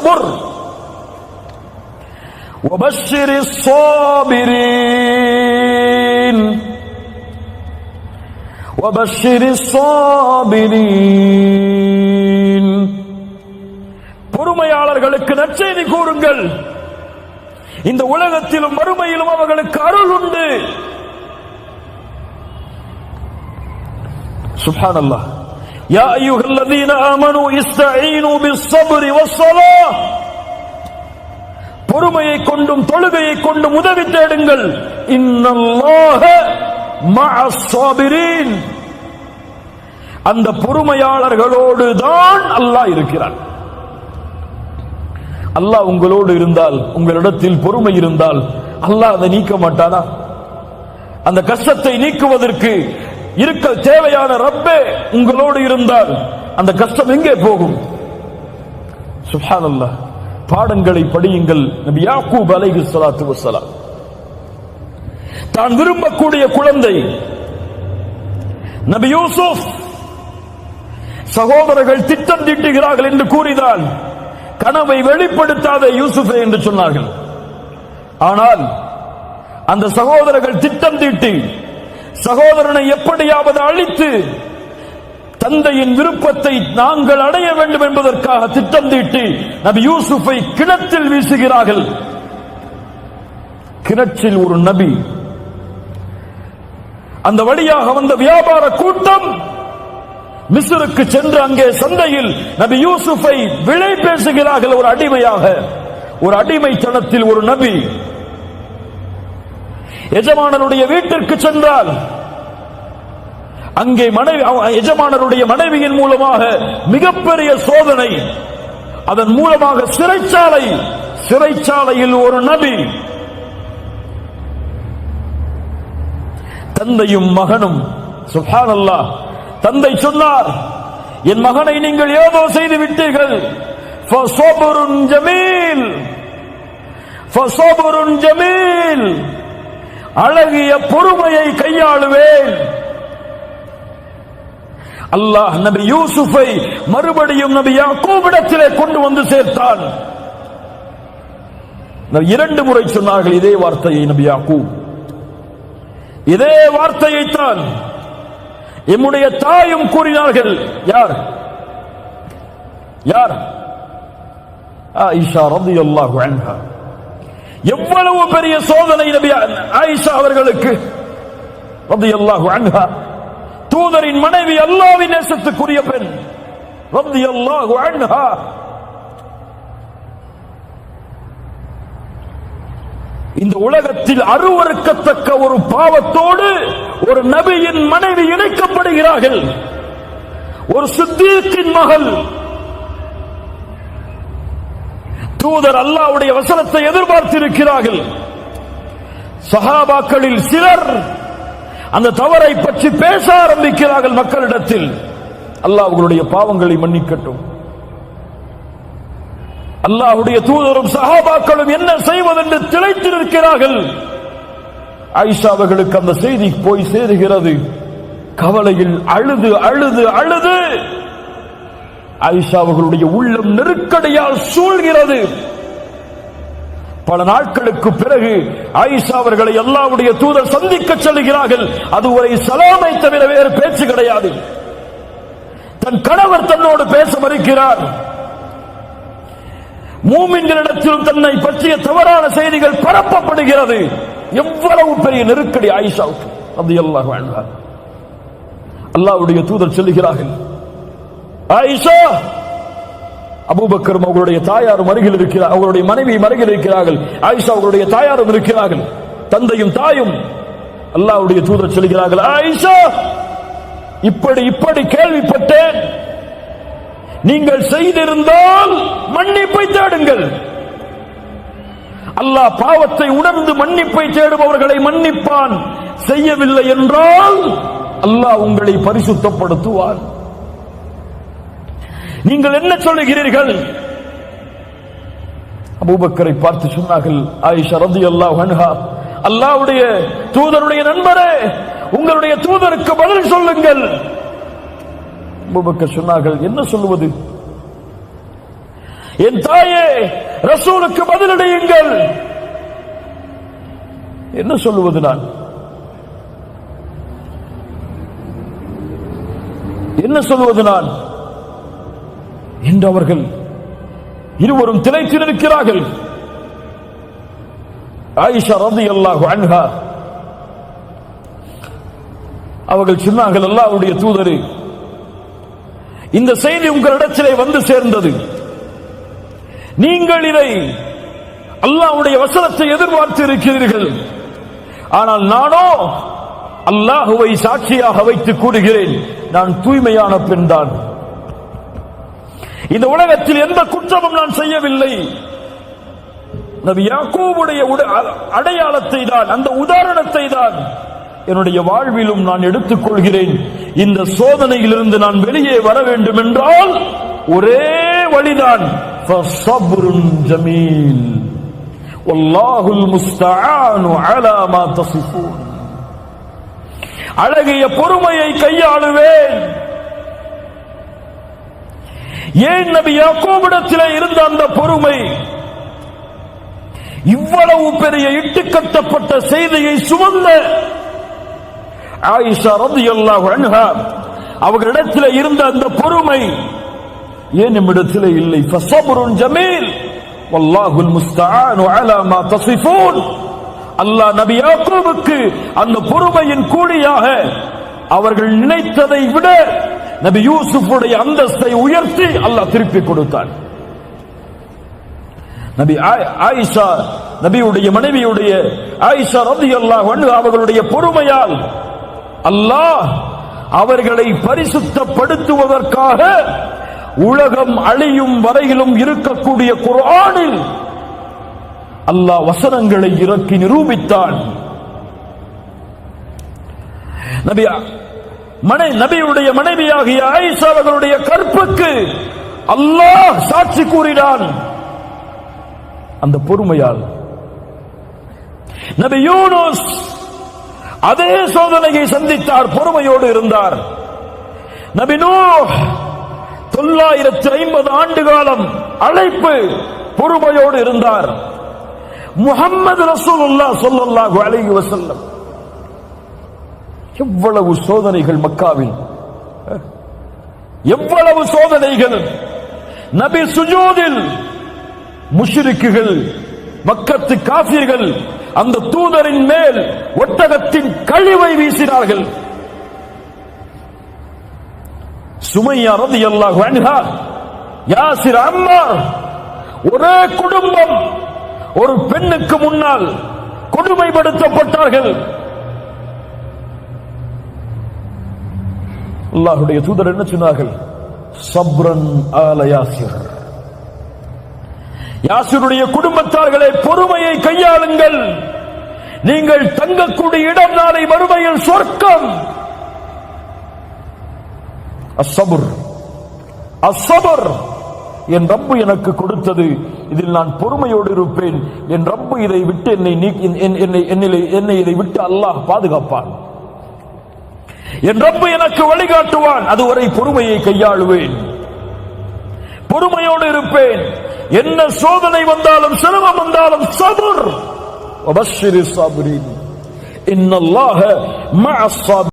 الصبر وبشر الصابرين وبشر الصابرين. பொறுமையாளர்களுக்கு நற்செய்தி கூறுங்கள், இந்த உலகத்திலும் மறுமையிலும் அவர்களுக்கு அருள் உண்டு. சுப்ஹானல்லாஹ். யா அய்யுஹல்லதீன ஆமனூ இஸ்தஈனூ பிஸ்ஸப்ரி வஸ்ஸலாஹ். பொறுமையை கொண்டும் தொழுகையை கொண்டும் உதவி தேடுங்கள். இன்னல்லாஹ மஅஸ் ஸாபிரீன். அந்த பொறுமையாளர்களோடு தான் அல்லாஹ் இருக்கிறான். அல்லாஹ் உங்களோடு இருந்தால், உங்களிடத்தில் பொறுமை இருந்தால் அல்லாஹ் அதை நீக்க மாட்டானா? அந்த கஷ்டத்தை நீக்குவதற்கு இருக்க தேவையான ரப்பே உங்களோடு இருந்தால் அந்த கஷ்டம் எங்கே போகும்? சுப்ஹானல்லாஹ். பாடங்களை படியுங்கள். நபி யாக்கூப் அலைஹிஸ்ஸலாத்து வஸ்ஸலாம் தான் விரும்பக்கூடிய குழந்தை நபி யூசுப், சகோதரர்கள் திட்டம் தீட்டுகிறார்கள் என்று கூறினால் கனவை வெளிப்படுத்தாத யூசுஃபே என்று சொன்னார்கள். ஆனால் அந்த சகோதரர்கள் திட்டம் தீட்டி சகோதரனை எப்படியாவது அழித்து தந்தையின் விருப்பத்தை நாங்கள் அடைய வேண்டும் என்பதற்காக திட்டம் தீட்டி நபி யூசுஃபை கிணற்றில் வீசுகிறார்கள். கிணற்றில் ஒரு நபி, அந்த வழியாக வந்த வியாபார கூட்டம் மிஸ்ருக்கு சென்று அங்கே சந்தையில் நபி யூசுஃபை விலை பேசுகிறார்கள். ஒரு அடிமையாக, ஒரு அடிமைத்தனத்தில் ஒரு நபி எஜமானருடைய வீட்டிற்கு சென்றால் அங்கே எஜமானருடைய மனைவியின் மூலமாக மிகப்பெரிய சோதனை, அதன் மூலமாக சிறைச்சாலையில் ஒரு நபி, தந்தையும் மகனும். சுப்ஹானல்லாஹ். தந்தை சொன்னார், என் மகனை நீங்கள் ஏதோ செய்து விட்டீர்கள். ஃபஸப்ருன் ஜமீல், ஃபஸப்ருன் ஜமீல். அழகிய பொறுமையை கையாளுவேன். அல்லாஹ் நபி யூசுஃபை மறுபடியும் நபி யாக்கூபிடத்திலே கொண்டு வந்து சேர்த்தான். இரண்டு முறை சொன்னார்கள் இதே வார்த்தையை நபி யாக்கூப். இதே வார்த்தையைத்தான் எம்முடைய தாயும் கூறினார்கள். யார்? ஆயிஷா ரலியல்லாஹு அன்ஹா. எவ்வளவு பெரிய சோதனை நபி ஆயிஷா அவர்களுக்கு ரலியல்லாஹு அன்ஹா. தூதரின் மனைவி, அல்லாஹ்வின் நேசத்துக்குரிய பெண் ரலியல்லாஹு அன்ஹா. இந்த உலகத்தில் அருவருக்கத்தக்க ஒரு பாவத்தோடு ஒரு நபியின் மனைவி இணைக்கப்படுகிறார்கள். ஒரு சித்தீக்கின் மகள். தூதர் அல்லாஹ்வுடைய வசனத்தை எதிர்பார்த்திருக்கிறார்கள். சஹாபாக்களில் சிலர் அந்த தவறை பற்றி பேச ஆரம்பிக்கிறார்கள் மக்களிடத்தில். அல்லாஹ் அவர்களுடைய பாவங்களை மன்னிக்கட்டும். அல்லாஹ்வுடைய தூதரும் சஹாபாக்களும் என்ன செய்வதென்று திளைத்திருக்கிறார்கள். ஆயிஷா அவர்களுக்கு அந்த செய்தி போய் சேருகிறது. கவலையில் அழுது அழுது அழுது ஆயிஷா அவர்களுடைய உள்ளம் நெருக்கடியால் சூழ்கிறது. பல நாட்களுக்கு பிறகு ஆயிஷா அவர்களை அல்லாஹ்வுடைய தூதர் சந்திக்க செல்கிறார்கள். அதுவரை சலாமை தவிர வேறு பேச்சு கிடையாது. தன் கணவர் தன்னோடு பேச மறுக்கிறார். மூமின்களிடத்தில் தன்னை பற்றிய தவறான செய்திகள் பரப்பப்படுகிறது. எவ்வளவு பெரிய நெருக்கடி ஆயிஷாவுக்கு ரலியல்லாஹு அன்ஹா. அல்லாஹ்வுடைய தூதர் சொல்லுகிறார்கள், ஆயிஷா, அபூபக்கரும் அவர்களுடைய தாயாரும் அருகில் இருக்கிறார், அவருடைய மனைவியும் அருகில் இருக்கிறார்கள். ஆயிஷா அவர்களுடைய தாயாரும் இருக்கிறார்கள், தந்தையும் தாயும். அல்லாஹ்வுடைய தூதர் சொல்லுகிறார்கள், ஆயிஷா, இப்படி கேள்விப்பட்டேன். நீங்கள் செய்திருந்தால் மன்னிப்பை தேடுங்கள். அல்லாஹ் பாவத்தை உணர்ந்து மன்னிப்பை தேடுபவர்களை மன்னிப்பான். செய்யவில்லை என்றால் அல்லாஹ் உங்களை பரிசுத்தப்படுத்துவான். நீங்கள் என்ன சொல்லுகிறீர்கள்? அபூபக்கரை பார்த்து சொன்னார்கள், ஆயிஷா ரலியல்லாஹு அன்ஹா, அல்லாஹ்வுடைய தூதருடைய நண்பரே, உங்களுடைய தூதருக்கு பதில் சொல்லுங்கள். அபூபக்கர் சொன்னார்கள், என்ன சொல்லுவது? என் தாயே, ரசூலுக்கு பதிலளியுங்கள். என்ன சொல்லுவது நான்? என்ன சொல்வது நான் என்று அவர்கள் இருவரும் திளைத்து நிற்கிறார்கள். ஆயிஷா ரலியல்லாஹு அன்ஹா அவர்கள் சொன்னார்கள், அல்லாஹ்வுடைய தூதரே, இந்த செய்தி உங்களிடத்திலே வந்து சேர்ந்தது. நீங்கள் இதை அல்லாஹ்வுடைய வசனத்தை எதிர்பார்த்து இருக்கிறீர்கள். ஆனால் நானோ அல்லாஹுவை சாட்சியாக வைத்து கூறுகிறேன், நான் தூய்மையான பெண்தான். இந்த உலகத்தில் எந்த குற்றமும் நான் செய்யவில்லை. நபி யாக்கூபுடைய அடையாளத்தை தான், அந்த உதாரணத்தை தான் என்னுடைய வாழ்விலும் நான் எடுத்துக் கொள்கிறேன். இந்த சோதனையிலிருந்து நான் வெளியே வர வேண்டும் என்றால் ஒரே வழிதான், ஃபஸப்ருன் ஜமீல் வல்லாஹுல் முஸ்தஆனு அலா மா தஸிஃபூன். அழகிய பொறுமையை கையாளுவேன். ஏன் நபி யாக்கூபிடத்திலே இருந்த அந்த பொறுமை? இவ்வளவு பெரிய இட்டுக்கட்டப்பட்ட செய்தியை சுமந்த ஆயிஷா ரலியல்லாஹு அன்ஹா அவர்களிடத்தில் இருந்த அந்த பொறுமை ஏன் நம்மிடத்தில் இல்லை? ஃபஸப்ருன் ஜமீல் வல்லாஹுல் முஸ்தஆனு அலா மா தஸிஃபூன். அல்லாஹ் நபி யாக்கூபுக்கு அந்த பொறுமையின் கூலியாக அவர்கள் நினைத்ததை விட நபி யூசுஃபுடைய அந்தஸ்தை உயர்த்தி அல்லாஹ் திருப்பி கொடுத்தான். நபி ஆயிஷா, நபியுடைய மனைவியுடைய ஆயிஷா ரலியல்லாஹு அன்ஹா அவர்களுடைய பொறுமையால் அல்லாஹ் அவர்களை பரிசுத்தப்படுத்துவதற்காக உலகம் அழியும் வரையிலும் இருக்கக்கூடிய குர்ஆனில் அல்லாஹ் வசனங்களை இறக்கி நிரூபித்தான். நபியுடைய மனைவியாகிய ஆயிஷா அவர்களுடைய கற்புக்கு அல்லாஹ் சாட்சி கூறினான் அந்த பொறுமையால். நபி யூனுஸ் அதே சோதனையை சந்தித்தார், பொறுமையோடு இருந்தார். நபி நூஹ் 950 ஆண்டு காலம் அழைப்பு, பொறுமையோடு இருந்தார். முஹம்மது ரசூலுல்லாஹ் ஸல்லல்லாஹு அலைஹி வஸல்லம் எவ்வளவு சோதனைகள் மக்காவில், எவ்வளவு சோதனைகள். நபி சுஜூதில் முஷ்ரிக்குகள், மக்கத்து காஃபிர்கள் அந்த தூதரின் மேல் ஒட்டகத்தின் கழிவை வீசினார்கள். சுமையா ரலியல்லாஹு அன்ஹா, யாசிர், அம்மார், ஒரே குடும்பம் ஒரு பெண்ணுக்கு முன்னால் கொடுமைப்படுத்தப்பட்டார்கள். அல்லாஹ்வுடைய தூதர் என்ன சொன்னார்கள்? சப்ரன் ஆல யாசிர். யாசிருடைய குடும்பத்தார்களே, பொறுமையை கையாளுங்கள். நீங்கள் தங்கக்கூடிய இடம் நாளை மறுமையில் சொர்க்கம். அஸ்ஸபர், அஸ்ஸபர், என் ரப்பு எனக்கு கொடுத்தது, இதில் நான் பொறுமையோடு இருப்பேன். என் ரப்பு இதை விட்டு என்னை இதை விட்டு அல்லாஹ் பாதுகாப்பான். என் ரப்பு எனக்கு வழிகாட்டுவான். அதுவரை பொறுமையை கையாளுவேன், பொறுமையோடு இருப்பேன். என்ன சோதனை வந்தாலும், சிரமம் வந்தாலும் சபர். வபஷ்ஷிரி ஸாபிரீன், இன்னல்லாஹ மஅஸ் ஸாபிரீன்.